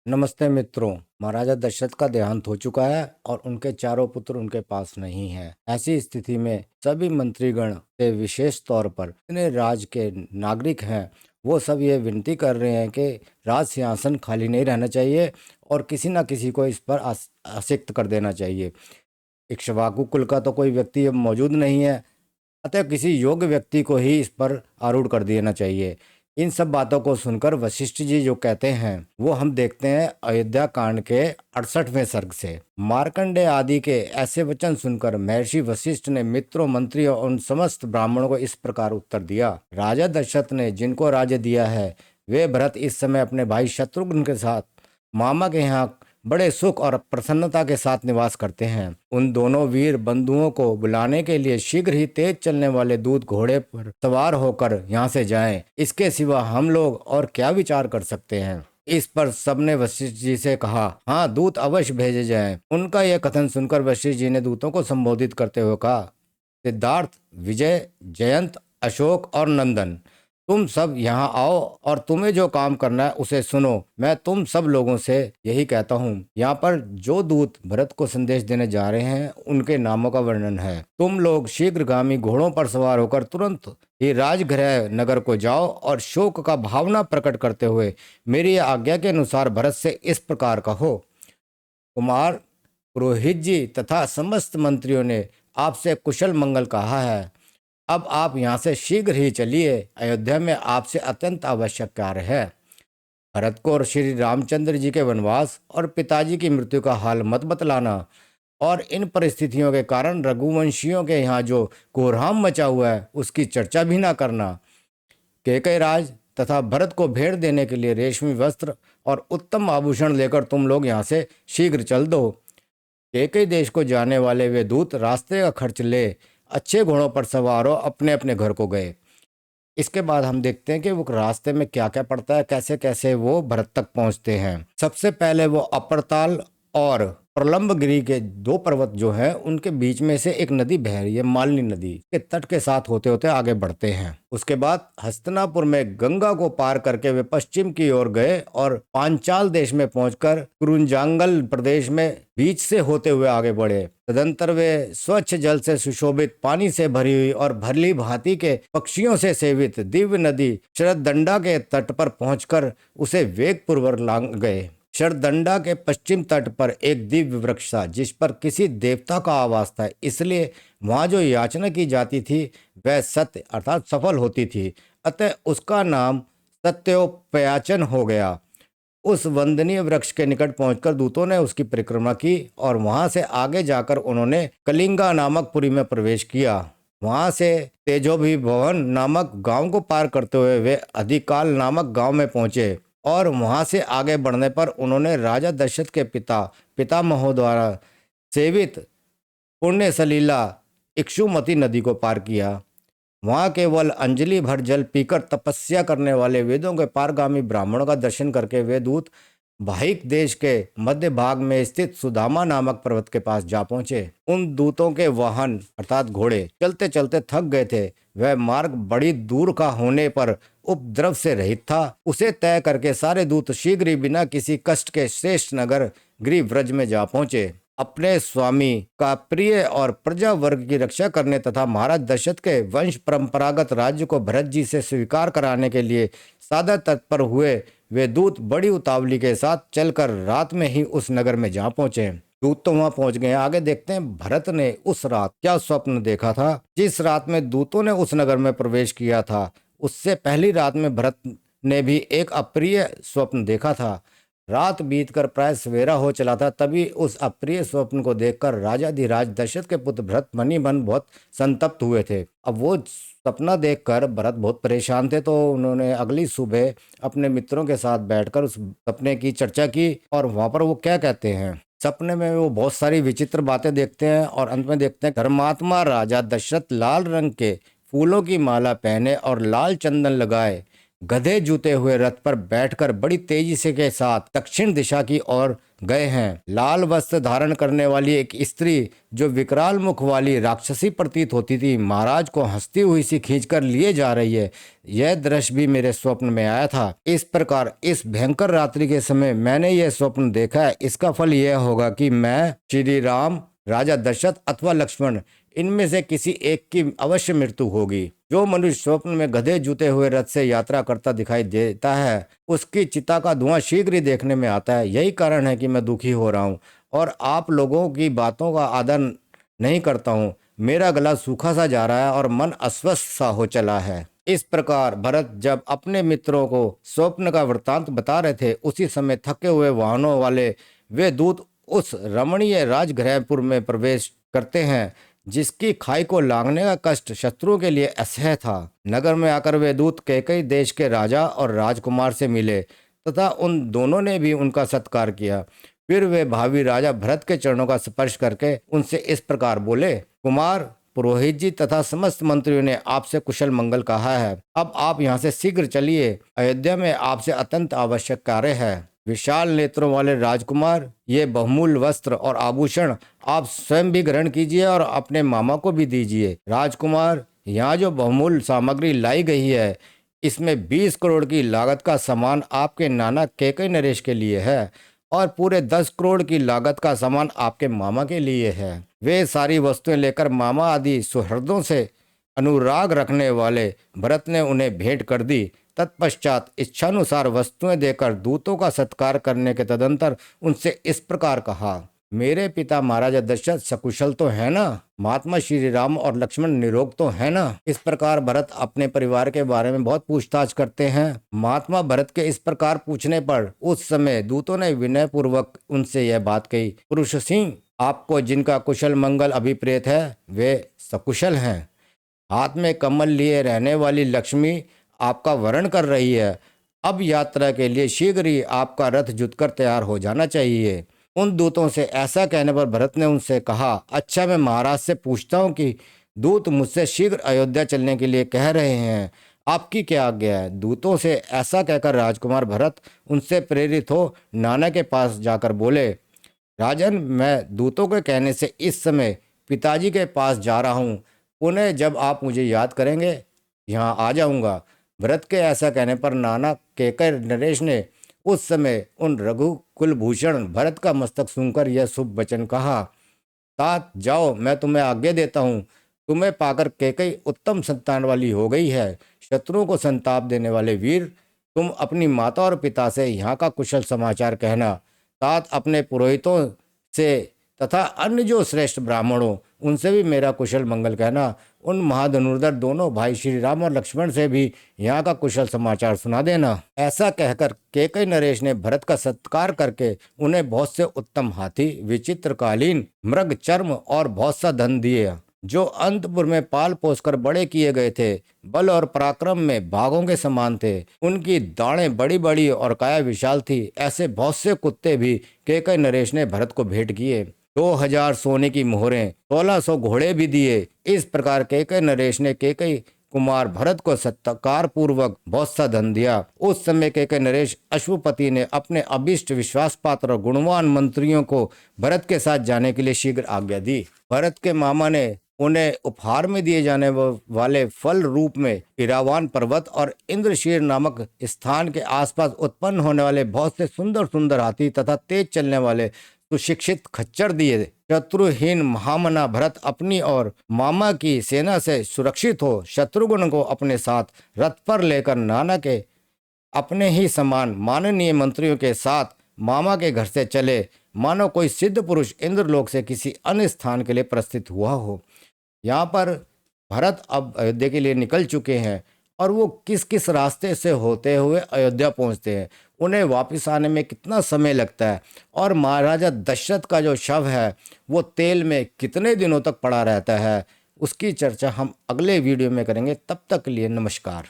नमस्ते मित्रों। महाराजा दशरथ का देहांत हो चुका है और उनके चारों पुत्र उनके पास नहीं हैं। ऐसी स्थिति में सभी मंत्रीगण से विशेष तौर पर जितने राज के नागरिक हैं वो सब ये विनती कर रहे हैं कि राज सिंहासन खाली नहीं रहना चाहिए और किसी न किसी को इस पर आसक्त कर देना चाहिए। इक्ष्वाकु कुल का तो कोई व्यक्ति अब मौजूद नहीं है, अतः किसी योग्य व्यक्ति को ही इस पर आरूढ़ कर देना चाहिए। इन सब बातों को सुनकर वशिष्ठ जी जो कहते हैं वो हम देखते हैं अयोध्या कांड के 68वें सर्ग से। मार्कंडे आदि के ऐसे वचन सुनकर महर्षि वशिष्ठ ने मित्रों, मंत्रियों और उन समस्त ब्राह्मणों को इस प्रकार उत्तर दिया। राजा दशरथ ने जिनको राज्य दिया है वे भरत इस समय अपने भाई शत्रुघ्न के साथ मामा के यहाँ बड़े सुख और प्रसन्नता के साथ निवास करते हैं। उन दोनों वीर बंधुओं को बुलाने के लिए शीघ्र ही तेज चलने वाले दूत घोड़े पर सवार होकर यहाँ से जाएं। इसके सिवा हम लोग और क्या विचार कर सकते हैं। इस पर सबने वशिष्ठ जी से कहा, हाँ, दूत अवश्य भेजे जाएं। उनका यह कथन सुनकर वशिष्ठ जी ने दूतों को संबोधित करते हुए कहा, सिद्धार्थ, विजय, जयंत, अशोक और नंदन, तुम सब यहाँ आओ और तुम्हें जो काम करना है उसे सुनो। मैं तुम सब लोगों से यही कहता हूँ। यहाँ पर जो दूत भरत को संदेश देने जा रहे हैं उनके नामों का वर्णन है। तुम लोग शीघ्रगामी घोड़ों पर सवार होकर तुरंत ही राजगृह नगर को जाओ और शोक का भावना प्रकट करते हुए मेरी आज्ञा के अनुसार भरत से इस प्रकार कहो, कुमार, पुरोहित जी तथा समस्त मंत्रियों ने आपसे कुशल मंगल कहा है। अब आप यहाँ से शीघ्र ही चलिए। अयोध्या में आपसे अत्यंत आवश्यक कार्य है। भरत को और श्री रामचंद्र जी के वनवास और पिताजी की मृत्यु का हाल मत बतलाना और इन परिस्थितियों के कारण रघुवंशियों के यहाँ जो कोहराम मचा हुआ है उसकी चर्चा भी ना करना। कैकेयी तथा भरत को भेंट देने के लिए रेशमी वस्त्र और उत्तम आभूषण लेकर तुम लोग यहाँ से शीघ्र चल दो। कैकेयी देश को जाने वाले वे दूत रास्ते का खर्च ले अच्छे घोड़ों पर सवार हो अपने अपने घर को गए। इसके बाद हम देखते हैं कि वो रास्ते में क्या क्या पड़ता है, कैसे कैसे वो भरत तक पहुंचते हैं। सबसे पहले वो अपर्ताल और प्रलंबगिरी के दो पर्वत जो हैं उनके बीच में से एक नदी बह रही है, मालिनी नदी के तट के साथ होते होते आगे बढ़ते हैं। उसके बाद हस्तिनापुर में गंगा को पार करके वे पश्चिम की ओर गए और पांचाल देश में पहुंचकर कुरुंजांगल प्रदेश में बीच से होते हुए आगे बढ़े। तदंतर वे स्वच्छ जल से सुशोभित, पानी से भरी हुई और भरली भांति के पक्षियों से सेवित दिव्य नदी शरदंडा के तट पर पहुंचकर उसे वेग पूर्वक लांग गए। शरदंडा के पश्चिम तट पर एक दिव्य वृक्ष था जिस पर किसी देवता का आवास था, इसलिए वहां जो याचना की जाती थी वह सत्य अर्थात सफल होती थी, अतः उसका नाम सत्योपयाचन हो गया। उस वंदनीय वृक्ष के निकट पहुंचकर दूतों ने उसकी परिक्रमा की और वहां से आगे जाकर उन्होंने कलिंगा नामक पुरी में प्रवेश किया। वहां से तेजोभी भवन नामक गांव को पार करते हुए वे अधिकाल नामक गांव में पहुंचे और वहां से आगे बढ़ने पर उन्होंने राजा दशरथ के पितामहों द्वारा सेवित पुण्य सलीला इक्षुमती नदी को पार किया। वहां केवल अंजलि भर जल पीकर तपस्या करने वाले वेदों के पारगामी ब्राह्मणों का दर्शन करके वे दूत भाइक देश के मध्य भाग में स्थित सुदामा नामक पर्वत के पास जा पहुंचे। उन दूतों के वाहन अर्थात घोड़े चलते चलते थक गए थे। वह मार्ग बड़ी दूर का होने पर उपद्रव से रहित था। उसे तय करके सारे दूत शीघ्र ही बिना किसी कष्ट के श्रेष्ठ नगर गिरिव्रज में जा पहुंचे। अपने स्वामी का प्रिय और प्रजा वर्ग की रक्षा करने तथा महाराज दशरथ के वंश परंपरागत राज्य को भरत जी से स्वीकार कराने के लिए सादर तत्पर हुए वे दूत बड़ी उतावली के साथ चलकर रात में ही उस नगर में जा पहुंचे। दूत तो वहां पहुंच गए। आगे देखते हैं भरत ने उस रात क्या स्वप्न देखा था। जिस रात में दूतों ने उस नगर में प्रवेश किया था उससे पहली रात में भरत ने भी एक अप्रिय स्वप्न देखा था। रात बीतकर प्राय सवेरा हो चला था, तभी उस अप्रिय स्वप्न को देखकर राजाधिराज दशरथ के पुत्र भरत मनी मन बहुत संतप्त हुए थे। अब वो सपना देखकर भरत बहुत परेशान थे, तो उन्होंने अगली सुबह अपने मित्रों के साथ बैठकर उस सपने की चर्चा की और वहां पर वो क्या कहते हैं। सपने में वो बहुत सारी विचित्र बातें देखते हैं और अंत में देखते हैं धर्मात्मा राजा दशरथ लाल रंग के फूलों की माला पहने और लाल चंदन लगाए गधे जूते हुए रथ पर बैठकर बड़ी तेजी से के साथ दक्षिण दिशा की ओर गए हैं। लाल वस्त्र धारण करने वाली एक स्त्री जो विकराल मुख वाली राक्षसी प्रतीत होती थी, महाराज को हंसती हुई सी खींचकर लिए जा रही है। यह दृश्य भी मेरे स्वप्न में आया था। इस प्रकार इस भयंकर रात्रि के समय मैंने यह स्वप्न देखा है। इसका फल यह होगा कि मैं, श्री राम, राजा दशरथ अथवा लक्ष्मण, इनमें से किसी एक की अवश्य मृत्यु होगी। जो मनुष्य स्वप्न में गधे जूते हुए रथ से यात्रा करता दिखाई देता है, उसकी चिता का धुआं शीघ्र ही देखने में आता है। यही कारण है कि मैं दुखी हो रहा हूँ और आप लोगों की बातों का आदर नहीं करता हूँ। मेरा गला सूखा सा जा रहा है और मन अस्वस्थ सा हो चला है। इस प्रकार भरत जब अपने मित्रों को स्वप्न का वृत्तांत बता रहे थे, उसी समय थके हुए वाहनों वाले वे दूत उस रमणीय राजगृहपुर में प्रवेश करते हैं, जिसकी खाई को लांघने का कष्ट शत्रुओं के लिए असह्य था। नगर में आकर वे दूत कैकेयी देश के राजा और राजकुमार से मिले तथा उन दोनों ने भी उनका सत्कार किया। फिर वे भावी राजा भरत के चरणों का स्पर्श करके उनसे इस प्रकार बोले, कुमार, पुरोहित जी तथा समस्त मंत्रियों ने आपसे कुशल मंगल कहा है। अब आप यहाँ से शीघ्र चलिए। अयोध्या में आपसे अत्यंत आवश्यक कार्य है। विशाल नेत्रों वाले राजकुमार, ये बहुमूल्य वस्त्र और आभूषण आप स्वयं भी ग्रहण कीजिए और अपने मामा को भी दीजिए। राजकुमार, यहाँ जो बहुमूल्य सामग्री लाई गई है, इसमें 20 करोड़ की लागत का सामान आपके नाना कैकेयी नरेश के लिए है और पूरे 10 करोड़ की लागत का सामान आपके मामा के लिए है। वे सारी वस्तुएं लेकर मामा आदि सुहृदों से अनुराग रखने वाले भरत ने उन्हें भेंट कर दी। तत्पश्चात इच्छानुसार वस्तुएं देकर दूतों का सत्कार करने के तदंतर उनसे इस प्रकार कहा, मेरे पिता महाराजा दशरथ सकुशल तो है ना? महात्मा श्री राम और लक्ष्मण निरोग तो है ना? इस प्रकार भरत अपने परिवार के बारे में बहुत पूछताछ करते हैं। महात्मा भरत के इस प्रकार पूछने पर उस समय दूतों ने विनय पूर्वक उनसे यह बात कही, पुरुष सिंह, आपको जिनका कुशल मंगल अभिप्रेत है वे सकुशल हैं। हाथ में कमल लिए रहने वाली लक्ष्मी आपका वरण कर रही है। अब यात्रा के लिए शीघ्र ही आपका रथ जुतकर तैयार हो जाना चाहिए। उन दूतों से ऐसा कहने पर भरत ने उनसे कहा, अच्छा, मैं महाराज से पूछता हूँ कि दूत मुझसे शीघ्र अयोध्या चलने के लिए कह रहे हैं, आपकी क्या आज्ञा है? दूतों से ऐसा कहकर राजकुमार भरत उनसे प्रेरित हो नाना के पास जाकर बोले, राजन, मैं दूतों के कहने से इस समय पिताजी के पास जा रहा हूँ। पुनः जब आप मुझे याद करेंगे यहाँ आ जाऊँगा। भरत के ऐसा कहने पर नाना कैकेयी नरेश ने उस समय उन रघुकुलभूषण भरत का मस्तक सूंघकर यह शुभ वचन कहा, तात जाओ, मैं तुम्हें आज्ञा देता हूँ। तुम्हें पाकर कैकेयी उत्तम संतान वाली हो गई है। शत्रुओं को संताप देने वाले वीर, तुम अपनी माता और पिता से यहाँ का कुशल समाचार कहना। तात अपने पुरोहितों से तथा अन्य जो श्रेष्ठ ब्राह्मणों, उनसे भी मेरा कुशल मंगल कहना। उन महाधनुर्धर दोनों भाई श्री राम और लक्ष्मण से भी यहाँ का कुशल समाचार सुना देना। ऐसा कहकर कैकेयी नरेश ने भरत का सत्कार करके उन्हें बहुत से उत्तम हाथी, विचित्र कालीन, मृग चर्म और बहुत सा धन दिए, जो अंतपुर में पाल पोसकर बड़े किए गए थे। बल और पराक्रम में बाघों के समान थे। उनकी दाढ़ें बड़ी बड़ी और काया विशाल थी। ऐसे बहुत से कुत्ते भी कैकेयी नरेश ने भरत को भेंट किए। 2000 सोने की मोहरें, 1600 घोड़े भी दिए। इस प्रकार कैकेयी नरेश ने कैकेयी कुमार भरत को सत्कार पूर्वक बहुत सा धन दिया। उस समय कैकेयी नरेश अश्वपति ने अपने अभिष्ट विश्वास पात्र और गुणवान मंत्रियों को भरत के साथ जाने के लिए शीघ्र आज्ञा दी। भरत के मामा ने उन्हें उपहार में दिए जाने वाले फल रूप में इरावान पर्वत और इंद्रशीर नामक स्थान के आसपास उत्पन्न होने वाले बहुत से सुंदर सुंदर हाथी तथा तेज चलने वाले सुशिक्षित खच्चर दिए। शत्रुहीन महामना भरत अपनी और मामा की सेना से सुरक्षित हो शत्रुघ्न को अपने साथ रथ पर लेकर नाना के अपने ही समान माननीय मंत्रियों के साथ मामा के घर से चले, मानो कोई सिद्ध पुरुष इंद्रलोक से किसी अन्य स्थान के लिए प्रस्थित हुआ हो। यहाँ पर भरत अब अयोध्या के लिए निकल चुके हैं और वो किस किस रास्ते से होते हुए अयोध्या पहुँचते हैं, उन्हें वापस आने में कितना समय लगता है और महाराजा दशरथ का जो शव है वो तेल में कितने दिनों तक पड़ा रहता है, उसकी चर्चा हम अगले वीडियो में करेंगे। तब तक के लिए नमस्कार।